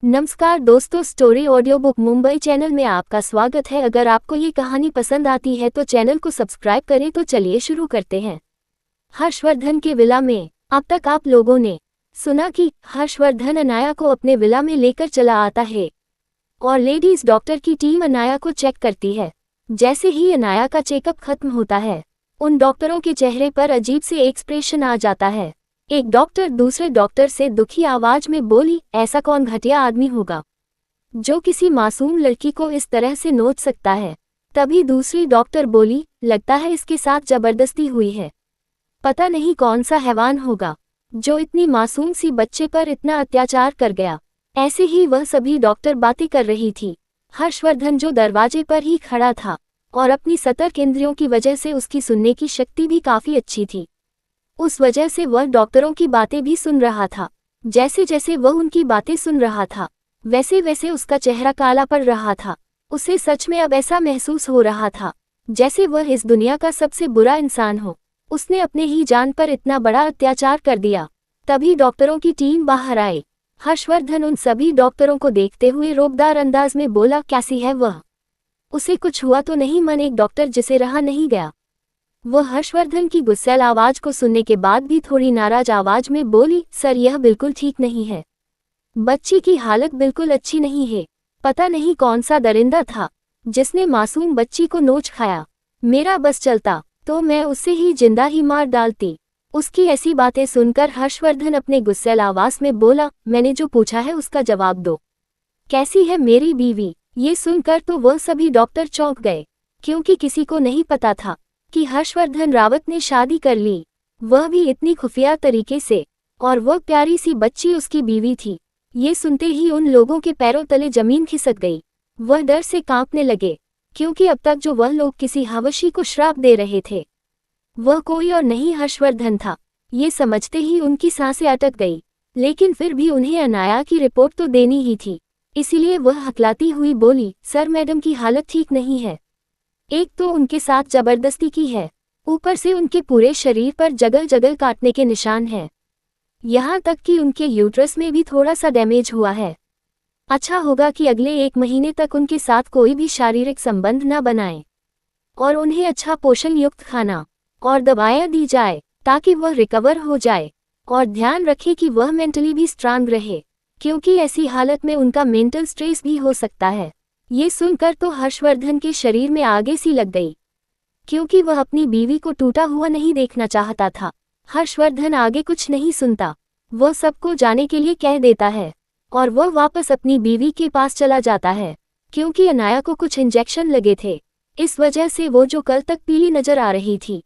नमस्कार दोस्तों, story audio book Mumbai channel में आपका स्वागत है। अगर आपको ये कहानी पसंद आती है तो चैनल को सब्सक्राइब करें। तो चलिए शुरू करते हैं। हर्षवर्धन के विला में। अब तक आप लोगों ने सुना कि हर्षवर्धन अनाया को अपने विला में लेकर चला आता है और लेडीज डॉक्टर की टीम अनाया को चेक करती है। जैसे ही अनाया का चेकअप खत्म होता है, उन डॉक्टरों के चेहरे पर अजीब से एक्सप्रेशन आ जाता है। एक डॉक्टर दूसरे डॉक्टर से दुखी आवाज में बोली, ऐसा कौन घटिया आदमी होगा जो किसी मासूम लड़की को इस तरह से नोच सकता है। तभी दूसरी डॉक्टर बोली, लगता है इसके साथ जबरदस्ती हुई है। पता नहीं कौन सा हैवान होगा जो इतनी मासूम सी बच्चे पर इतना अत्याचार कर गया। ऐसे ही वह सभी डॉक्टर बातें कर रही थी। हर्षवर्धन जो दरवाजे पर ही खड़ा था और अपनी सतर्क इंद्रियों की वजह से उसकी सुनने की शक्ति भी काफी अच्छी थी, उस वजह से वह डॉक्टरों की बातें भी सुन रहा था। जैसे जैसे वह उनकी बातें सुन रहा था, वैसे वैसे उसका चेहरा काला पड़ रहा था। उसे सच में अब ऐसा महसूस हो रहा था जैसे वह इस दुनिया का सबसे बुरा इंसान हो। उसने अपने ही जान पर इतना बड़ा अत्याचार कर दिया। तभी डॉक्टरों की टीम बाहर आई। हर्षवर्धन उन सभी डॉक्टरों को देखते हुए रोबदार अंदाज में बोला, कैसी है वह? उसे कुछ हुआ तो नहीं? मन एक डॉक्टर जिसे रहा नहीं गया। वह हर्षवर्धन की गुस्सैल आवाज को सुनने के बाद भी थोड़ी नाराज आवाज में बोली, सर यह बिल्कुल ठीक नहीं है। बच्ची की हालत बिल्कुल अच्छी नहीं है। पता नहीं कौन सा दरिंदा था जिसने मासूम बच्ची को नोच खाया। मेरा बस चलता तो मैं उसे ही जिंदा ही मार डालती। उसकी ऐसी बातें सुनकर हर्षवर्धन अपने गुस्सैल आवाज में बोला, मैंने जो पूछा है उसका जवाब दो। कैसी है मेरी बीवी? ये सुनकर तो वह सभी डॉक्टर चौंक गए, क्योंकि किसी को नहीं पता था कि हर्षवर्धन रावत ने शादी कर ली, वह भी इतनी खुफिया तरीके से, और वह प्यारी सी बच्ची उसकी बीवी थी। ये सुनते ही उन लोगों के पैरों तले जमीन खिसक गई। वह डर से कांपने लगे, क्योंकि अब तक जो वह लोग किसी हवशी को श्राप दे रहे थे, वह कोई और नहीं हर्षवर्धन था। ये समझते ही उनकी सांसें अटक गई, लेकिन फिर भी उन्हें अनाया की रिपोर्ट तो देनी ही थी। इसीलिए वह हकलाती हुई बोली, सर मैडम की हालत ठीक नहीं है। एक तो उनके साथ जबरदस्ती की है, ऊपर से उनके पूरे शरीर पर जगह जगह काटने के निशान हैं। यहाँ तक कि उनके यूट्रस में भी थोड़ा सा डैमेज हुआ है। अच्छा होगा कि अगले 1 महीने तक उनके साथ कोई भी शारीरिक संबंध न बनाएं और उन्हें अच्छा पोषण युक्त खाना और दवाएं दी जाए ताकि वह रिकवर हो जाए। और ध्यान रखें कि वह मेंटली भी स्ट्रांग रहे, क्योंकि ऐसी हालत में उनका मेंटल स्ट्रेस भी हो सकता है। ये सुनकर तो हर्षवर्धन के शरीर में आगे सी लग गई, क्योंकि वह अपनी बीवी को टूटा हुआ नहीं देखना चाहता था। हर्षवर्धन आगे कुछ नहीं सुनता, वह सबको जाने के लिए कह देता है और वह वापस अपनी बीवी के पास चला जाता है, क्योंकि अनाया को कुछ इंजेक्शन लगे थे। इस वजह से वो जो कल तक पीली नजर आ रही थी,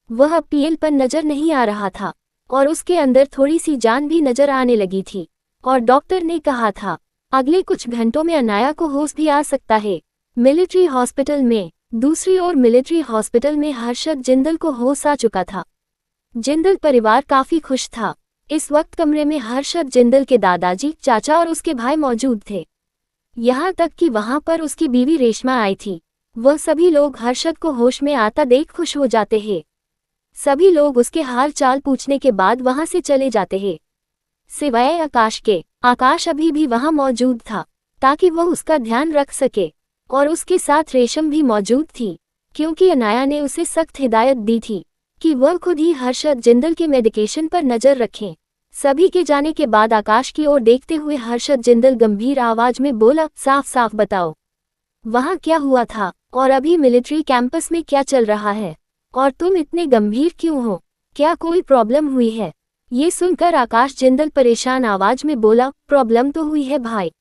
वह अब पीलपन नजर नहीं आ रहा था और उसके अंदर थोड़ी सी जान भी नजर आने लगी थी। और डॉक्टर ने कहा था, अगले कुछ घंटों में अनाया को होश भी आ सकता है। मिलिट्री हॉस्पिटल में दूसरी ओर मिलिट्री हॉस्पिटल में हर्षद जिंदल को होश आ चुका था। जिंदल परिवार काफी खुश था। इस वक्त कमरे में हर्षद जिंदल के दादाजी, चाचा और उसके भाई मौजूद थे। यहाँ तक कि वहां पर उसकी बीवी रेशमा आई थी। वह सभी लोग हर्षद को होश में आता देख खुश हो जाते हैं। सभी लोग उसके हाल चाल पूछने के बाद वहां से चले जाते हैं, सिवाय आकाश के। आकाश अभी भी वहां मौजूद था ताकि वह उसका ध्यान रख सके, और उसके साथ रेशम भी मौजूद थी, क्योंकि अनाया ने उसे सख्त हिदायत दी थी कि वह खुद ही हर्षद जिंदल के मेडिकेशन पर नजर रखें। सभी के जाने के बाद आकाश की ओर देखते हुए हर्षद जिंदल गंभीर आवाज में बोला, साफ साफ बताओ वहां क्या हुआ था और अभी मिलिट्री कैंपस में क्या चल रहा है, और तुम इतने गंभीर क्यों हो? क्या कोई प्रॉब्लम हुई है? ये सुनकर आकाश जिंदल परेशान आवाज में बोला, प्रॉब्लम तो हुई है भाई।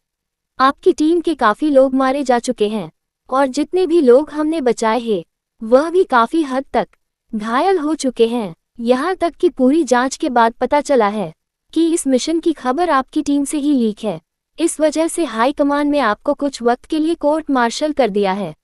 आपकी टीम के काफी लोग मारे जा चुके हैं और जितने भी लोग हमने बचाए हैं वह भी काफी हद तक घायल हो चुके हैं। यहाँ तक कि पूरी जांच के बाद पता चला है कि इस मिशन की खबर आपकी टीम से ही लीक है। इस वजह से हाई कमान ने आपको कुछ वक्त के लिए कोर्ट मार्शल कर दिया है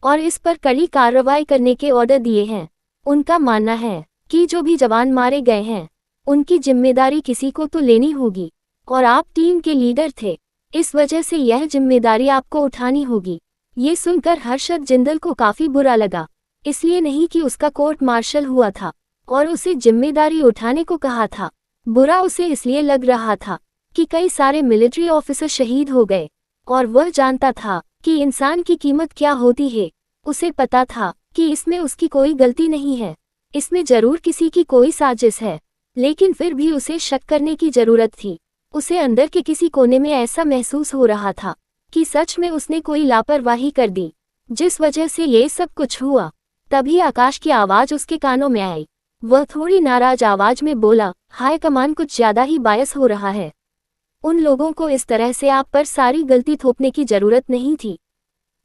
और इस पर कड़ी कार्रवाई करने के ऑर्डर दिए हैं। उनका मानना है कि जो भी जवान मारे गए हैं उनकी जिम्मेदारी किसी को तो लेनी होगी, और आप टीम के लीडर थे, इस वजह से यह जिम्मेदारी आपको उठानी होगी। ये सुनकर हर्षद जिंदल को काफी बुरा लगा, इसलिए नहीं कि उसका कोर्ट मार्शल हुआ था और उसे जिम्मेदारी उठाने को कहा था। बुरा उसे इसलिए लग रहा था कि कई सारे मिलिट्री ऑफिसर शहीद हो गए, और वह जानता था कि इंसान की कीमत क्या होती है। उसे पता था कि इसमें उसकी कोई गलती नहीं है, इसमें जरूर किसी की कोई साजिश है, लेकिन फिर भी उसे शक करने की जरूरत थी। उसे अंदर के किसी कोने में ऐसा महसूस हो रहा था कि सच में उसने कोई लापरवाही कर दी, जिस वजह से ये सब कुछ हुआ। तभी आकाश की आवाज उसके कानों में आई। वह थोड़ी नाराज आवाज में बोला, हाय कमान, कुछ ज्यादा ही बायस हो रहा है। उन लोगों को इस तरह से आप पर सारी गलती थोपने की जरूरत नहीं थी।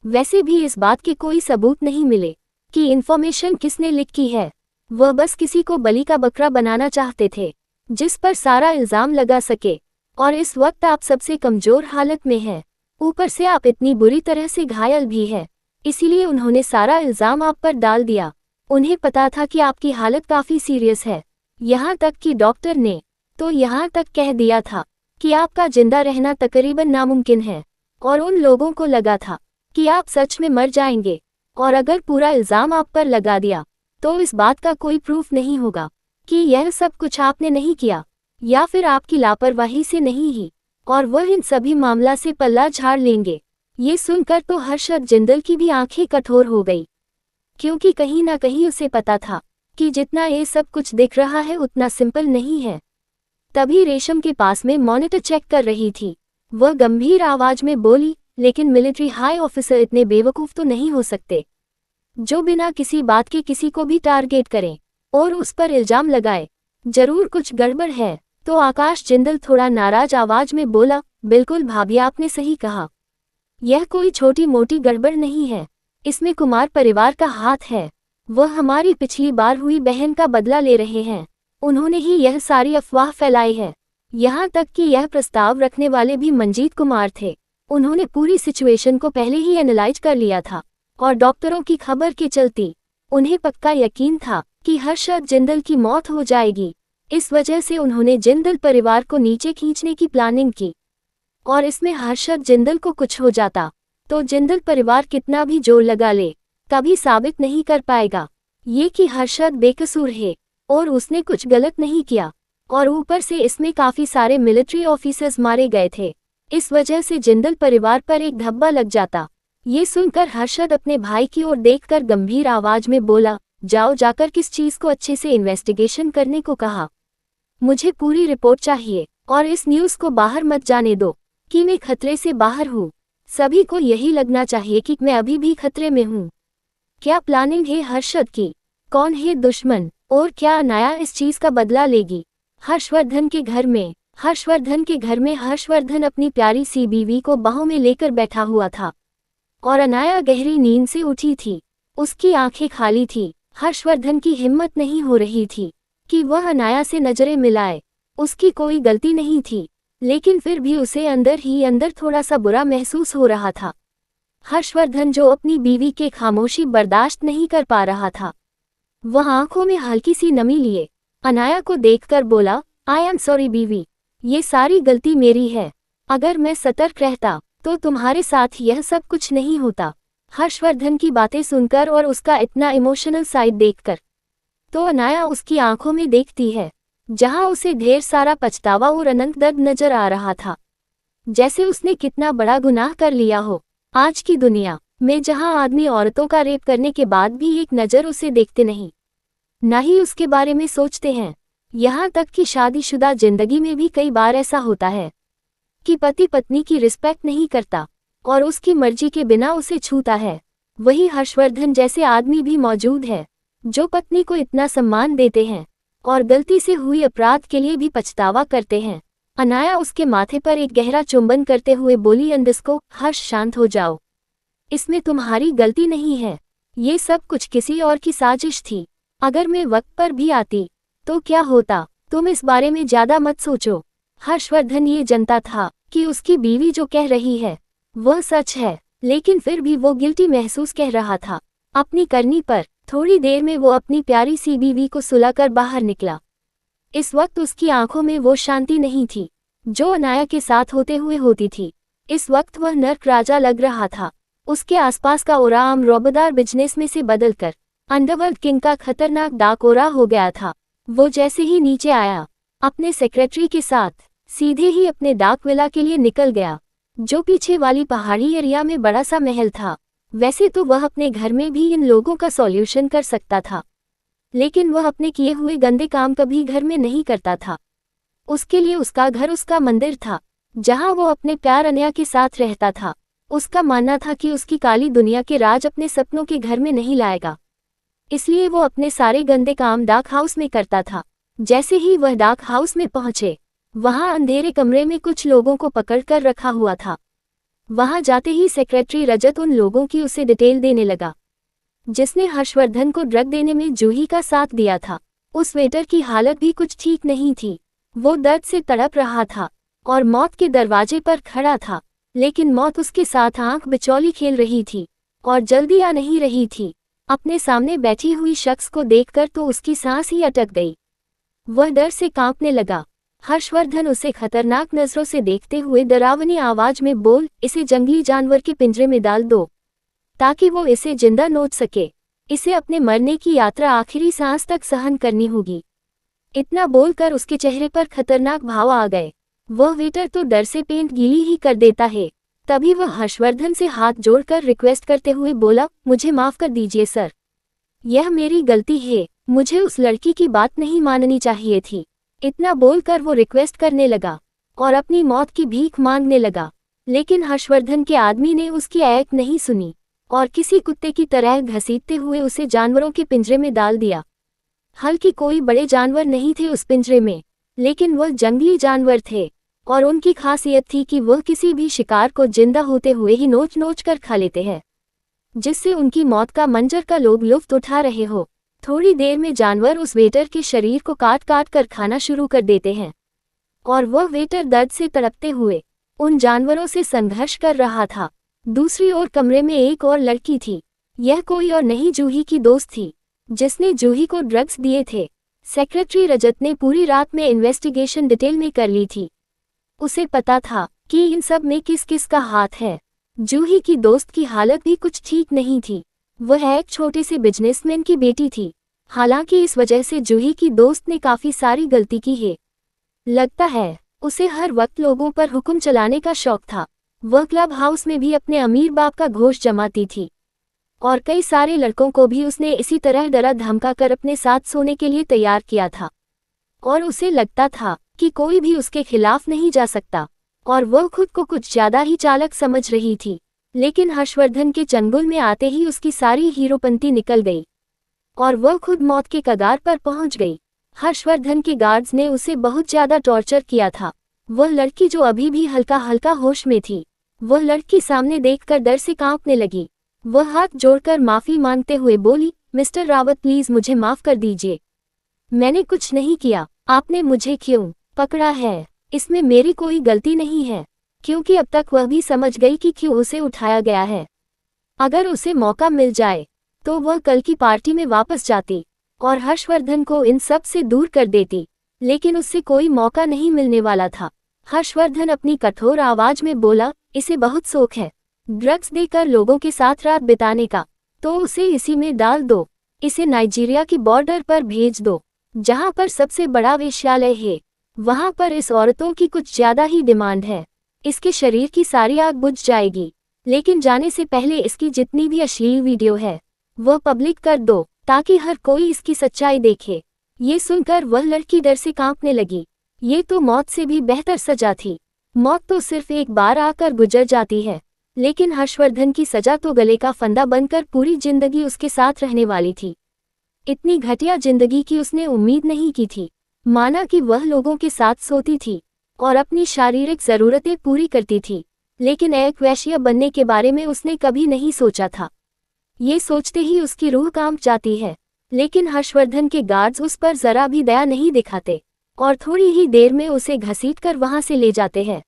वैसे भी इस बात के कोई सबूत नहीं मिले कि इन्फॉर्मेशन किसने लीक की है। वह बस किसी को बलि का बकरा बनाना चाहते थे, जिस पर सारा इल्जाम लगा सके। और इस वक्त आप सबसे कमजोर हालत में हैं, ऊपर से आप इतनी बुरी तरह से घायल भी है, इसीलिए उन्होंने सारा इल्जाम आप पर डाल दिया। उन्हें पता था कि आपकी हालत काफी सीरियस है, यहाँ तक कि डॉक्टर ने तो यहाँ तक कह दिया था कि आपका जिंदा रहना तकरीबन नामुमकिन है। और उन लोगों को लगा था कि आप सच में मर जाएंगे, और अगर पूरा इल्जाम आप पर लगा दिया तो इस बात का कोई प्रूफ नहीं होगा कि यह सब कुछ आपने नहीं किया या फिर आपकी लापरवाही से नहीं ही, और वह इन सभी मामला से पल्ला झाड़ लेंगे। ये सुनकर तो हर्षद जिंदल की भी आंखें कठोर हो गई, क्योंकि कहीं ना कहीं उसे पता था कि जितना ये सब कुछ दिख रहा है उतना सिंपल नहीं है। तभी रेशम के पास में मॉनिटर चेक कर रही थी। वह गंभीर आवाज में बोली, लेकिन मिलिट्री हाई ऑफिसर इतने बेवकूफ तो नहीं हो सकते जो बिना किसी बात के किसी को भी टारगेट करें और उस पर इल्जाम लगाए। जरूर कुछ गड़बड़ है। तो आकाश जिंदल थोड़ा नाराज आवाज में बोला, बिल्कुल भाभी, आपने सही कहा। यह कोई छोटी मोटी गड़बड़ नहीं है, इसमें कुमार परिवार का हाथ है। वह हमारी पिछली बार हुई बहन का बदला ले रहे हैं। उन्होंने ही यह सारी अफवाह फैलाई है। यहाँ तक कि यह प्रस्ताव रखने वाले भी मंजीत कुमार थे। उन्होंने पूरी सिचुएशन को पहले ही एनालाइज कर लिया था, और डॉक्टरों की खबर के चलती उन्हें पक्का यकीन था कि हर्षद जिंदल की मौत हो जाएगी। इस वजह से उन्होंने जिंदल परिवार को नीचे खींचने की प्लानिंग की, और इसमें हर्षद जिंदल को कुछ हो जाता तो जिंदल परिवार कितना भी जोर लगा ले कभी साबित नहीं कर पाएगा ये कि हर्षद बेकसूर है और उसने कुछ गलत नहीं किया। और ऊपर से इसमें काफी सारे मिलिट्री ऑफिसर्स मारे गए थे, इस वजह से जिंदल परिवार पर एक धब्बा लग जाता। ये सुनकर हर्षद अपने भाई की ओर देखकर गंभीर आवाज में बोला, जाओ जाकर किस चीज को अच्छे से इन्वेस्टिगेशन करने को कहा। मुझे पूरी रिपोर्ट चाहिए, और इस न्यूज को बाहर मत जाने दो कि मैं खतरे से बाहर हूँ। सभी को यही लगना चाहिए कि मैं अभी भी खतरे में हूँ। क्या प्लानिंग है हर्षद की? कौन है दुश्मन? और क्या अनाया इस चीज का बदला लेगी? हर्षवर्धन के घर में हर्षवर्धन अपनी प्यारी सी बीवी को बाहों में लेकर बैठा हुआ था, और अनाया गहरी नींद से उठी थी। उसकी आंखें खाली थी। हर्षवर्धन की हिम्मत नहीं हो रही थी कि वह अनाया से नजरें मिलाए। उसकी कोई गलती नहीं थी, लेकिन फिर भी उसे अंदर ही अंदर थोड़ा सा बुरा महसूस हो रहा था। हर्षवर्धन जो अपनी बीवी के खामोशी बर्दाश्त नहीं कर पा रहा था, वह आंखों में हल्की सी नमी लिए अनाया को देखकर बोला, आई एम सॉरी बीवी, ये सारी गलती मेरी है। अगर मैं सतर्क रहता तो तुम्हारे साथ यह सब कुछ नहीं होता। हर्षवर्धन की बातें सुनकर और उसका इतना इमोशनल साइड देखकर तो अनाया उसकी आंखों में देखती है, जहां उसे ढेर सारा पछतावा और अनंत दर्द नजर आ रहा था, जैसे उसने कितना बड़ा गुनाह कर लिया हो। आज की दुनिया में जहां आदमी औरतों का रेप करने के बाद भी एक नज़र उसे देखते नहीं, न ही उसके बारे में सोचते हैं। यहाँ तक कि शादीशुदा जिंदगी में भी कई बार ऐसा होता है कि पति पत्नी की रिस्पेक्ट नहीं करता और उसकी मर्जी के बिना उसे छूता है। वही हर्षवर्धन जैसे आदमी भी मौजूद है जो पत्नी को इतना सम्मान देते हैं और गलती से हुई अपराध के लिए भी पछतावा करते हैं। अनाया उसके माथे पर एक गहरा चुंबन करते हुए बोली, अंदिस्को, हर्ष शांत हो जाओ, इसमें तुम्हारी गलती नहीं है। ये सब कुछ किसी और की साजिश थी। अगर मैं वक्त पर भी आती तो क्या होता? तुम इस बारे में ज्यादा मत सोचो। हर्षवर्धन ये जानता था कि उसकी बीवी जो कह रही है वह सच है, लेकिन फिर भी वो गिल्टी महसूस कह रहा था अपनी करनी पर। थोड़ी देर में वो अपनी प्यारी सी बीवी को सुलाकर बाहर निकला। इस वक्त उसकी आंखों में वो शांति नहीं थी जो अनाया के साथ होते हुए होती थी। इस वक्त वह नर्क राजा लग रहा था। उसके आसपास का ओरा आम रौबदार बिजनेस में से बदलकर अंडरवर्ल्ड किंग का खतरनाक डाक ओरा हो गया था। वो जैसे ही नीचे आया अपने सेक्रेटरी के साथ सीधे ही अपने डाक विला के लिए निकल गया, जो पीछे वाली पहाड़ी एरिया में बड़ा सा महल था। वैसे तो वह अपने घर में भी इन लोगों का सॉल्यूशन कर सकता था, लेकिन वह अपने किए हुए गंदे काम कभी घर में नहीं करता था। उसके लिए उसका घर उसका मंदिर था, जहां वो अपने प्यार अनया के साथ रहता था। उसका मानना था कि उसकी काली दुनिया के राज अपने सपनों के घर में नहीं लाएगा, इसलिए वो अपने सारे गंदे काम डाक हाउस में करता था। जैसे ही वह डाक हाउस में पहुंचे, वहां अंधेरे कमरे में कुछ लोगों को पकड़कर रखा हुआ था। वहां जाते ही सेक्रेटरी रजत उन लोगों की उसे डिटेल देने लगा, जिसने हर्षवर्धन को ड्रग देने में जूही का साथ दिया था। उस वेटर की हालत भी कुछ ठीक नहीं थी। वो दर्द से तड़प रहा था और मौत के दरवाजे पर खड़ा था, लेकिन मौत उसके साथ आंख बिचौली खेल रही थी और जल्दी आ नहीं रही थी। अपने सामने बैठी हुई शख्स को देखकर तो उसकी सांस ही अटक गई। वह डर से कांपने लगा। हर्षवर्धन उसे खतरनाक नजरों से देखते हुए डरावनी आवाज में बोल, इसे जंगली जानवर के पिंजरे में डाल दो ताकि वो इसे जिंदा नोच सके। इसे अपने मरने की यात्रा आखिरी सांस तक सहन करनी होगी। इतना बोलकर उसके चेहरे पर खतरनाक भाव आ गए। वह वेटर तो डर से पेंट गीली ही कर देता है। तभी वह हर्षवर्धन से हाथ जोड़कर रिक्वेस्ट करते हुए बोला, मुझे माफ कर दीजिए सर, यह मेरी गलती है, मुझे उस लड़की की बात नहीं माननी चाहिए थी। इतना बोलकर वो रिक्वेस्ट करने लगा और अपनी मौत की भीख मांगने लगा, लेकिन हर्षवर्धन के आदमी ने उसकी एक नहीं सुनी और किसी कुत्ते की तरह घसीटते हुए उसे जानवरों के पिंजरे में डाल दिया। हालांकि कोई बड़े जानवर नहीं थे उस पिंजरे में, लेकिन वह जंगली जानवर थे और उनकी खासियत थी कि वह किसी भी शिकार को जिंदा होते हुए ही नोच नोच कर खा लेते हैं, जिससे उनकी मौत का मंजर का लोग लुत्फ उठा रहे हो। थोड़ी देर में जानवर उस वेटर के शरीर को काट काट कर खाना शुरू कर देते हैं और वह वेटर दर्द से तड़पते हुए उन जानवरों से संघर्ष कर रहा था। दूसरी ओर कमरे में एक और लड़की थी। यह कोई और नहीं, जूही की दोस्त थी, जिसने जूही को ड्रग्स दिए थे। सेक्रेटरी रजत ने पूरी रात में इन्वेस्टिगेशन डिटेल में कर ली थी। उसे पता था कि इन सब में किस किस का हाथ है। जूही की दोस्त की हालत भी कुछ ठीक नहीं थी। वह एक छोटे से बिजनेसमैन की बेटी थी। हालांकि इस वजह से जूही की दोस्त ने काफी सारी गलती की है। लगता है उसे हर वक्त लोगों पर हुक्म चलाने का शौक था। वह क्लब हाउस में भी अपने अमीर बाप का घोष जमाती थी और कई सारे लड़कों को भी उसने इसी तरह डरा धमका कर अपने साथ सोने के लिए तैयार किया था और उसे लगता था कि कोई भी उसके खिलाफ नहीं जा सकता और वह खुद को कुछ ज्यादा ही चालाक समझ रही थी। लेकिन हर्षवर्धन के चंगुल में आते ही उसकी सारी हीरोपंती निकल गई और वह खुद मौत के कगार पर पहुंच गई। हर्षवर्धन के गार्ड्स ने उसे बहुत ज्यादा टॉर्चर किया था। वह लड़की जो अभी भी हल्का हल्का होश में थी, वह लड़की सामने देखकर डर से कांपने लगी। वह हाथ जोड़कर माफी मांगते हुए बोली, मिस्टर रावत प्लीज मुझे माफ कर दीजिए, मैंने कुछ नहीं किया। आपने मुझे क्यों पकड़ा है, इसमें मेरी कोई गलती नहीं है, क्योंकि अब तक वह भी समझ गई कि क्यों उसे उठाया गया है। अगर उसे मौका मिल जाए तो वह कल की पार्टी में वापस जाती और हर्षवर्धन को इन सब से दूर कर देती, लेकिन उससे कोई मौका नहीं मिलने वाला था। हर्षवर्धन अपनी कठोर आवाज में बोला, इसे बहुत शौक है ड्रग्स देकर लोगों के साथ रात बिताने का, तो उसे इसी में डाल दो। इसे नाइजीरिया की बॉर्डर पर भेज दो, जहां पर सबसे बड़ा वेश्यालय है। वहां पर इस औरतों की कुछ ज्यादा ही डिमांड है। इसके शरीर की सारी आग बुझ जाएगी, लेकिन जाने से पहले इसकी जितनी भी अश्लील वीडियो है वह पब्लिक कर दो, ताकि हर कोई इसकी सच्चाई देखे। ये सुनकर वह लड़की डर से कांपने लगी। ये तो मौत से भी बेहतर सजा थी। मौत तो सिर्फ एक बार आकर गुजर जाती है, लेकिन हर्षवर्धन की सजा तो गले का फंदा बनकर पूरी जिंदगी उसके साथ रहने वाली थी। इतनी घटिया जिंदगी की उसने उम्मीद नहीं की थी। माना कि वह लोगों के साथ सोती थी और अपनी शारीरिक जरूरतें पूरी करती थी, लेकिन एक वैश्या बनने के बारे में उसने कभी नहीं सोचा था। ये सोचते ही उसकी रूह कांप जाती है। लेकिन हर्षवर्धन के गार्ड्स उस पर जरा भी दया नहीं दिखाते और थोड़ी ही देर में उसे घसीटकर वहां से ले जाते हैं।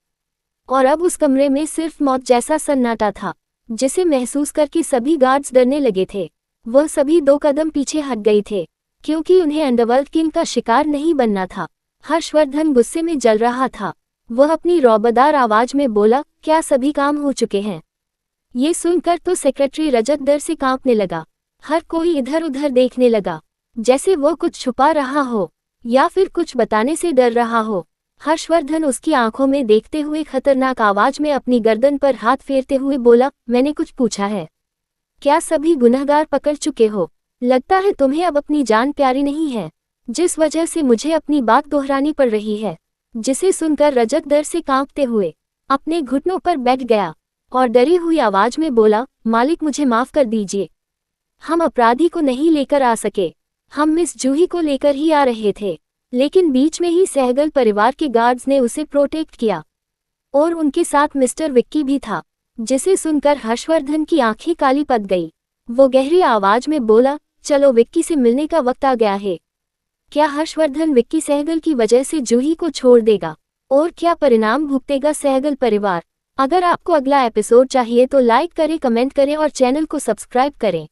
और अब उस कमरे में सिर्फ मौत जैसा सन्नाटा था, जिसे महसूस करके सभी गार्ड्स डरने लगे थे। वह सभी 2 कदम पीछे हट गए थे, क्योंकि उन्हें अंडरवर्ल्ड किंग का शिकार नहीं बनना था। हर्षवर्धन गुस्से में जल रहा था। वह अपनी रौबदार आवाज में बोला, क्या सभी काम हो चुके हैं? ये सुनकर तो सेक्रेटरी रजत डर से कांपने लगा। हर कोई इधर उधर देखने लगा, जैसे वो कुछ छुपा रहा हो या फिर कुछ बताने से डर रहा हो। हर्षवर्धन उसकी आंखों में देखते हुए खतरनाक आवाज में अपनी गर्दन पर हाथ फेरते हुए बोला, मैंने कुछ पूछा है? क्या सभी गुनहगार पकड़ चुके हो? लगता है तुम्हें अब अपनी जान प्यारी नहीं है, जिस वजह से मुझे अपनी बात दोहरानी पड़ रही है। जिसे सुनकर रजत डर से कांपते हुए अपने घुटनों पर बैठ गया और डरी हुई आवाज में बोला, मालिक मुझे माफ कर दीजिए। हम अपराधी को नहीं लेकर आ सके, हम मिस जूही को लेकर ही आ रहे थे, लेकिन बीच में ही सहगल परिवार के गार्ड्स ने उसे प्रोटेक्ट किया और उनके साथ मिस्टर विक्की भी था। जिसे सुनकर हर्षवर्धन की आंखें काली पड़ गई। वो गहरी आवाज में बोला, चलो विक्की से मिलने का वक्त आ गया है। क्या हर्षवर्धन विक्की सहगल की वजह से जूही को छोड़ देगा और क्या परिणाम भुगतेगा सहगल परिवार? अगर आपको अगला एपिसोड चाहिए तो लाइक करें, कमेंट करें और चैनल को सब्सक्राइब करें।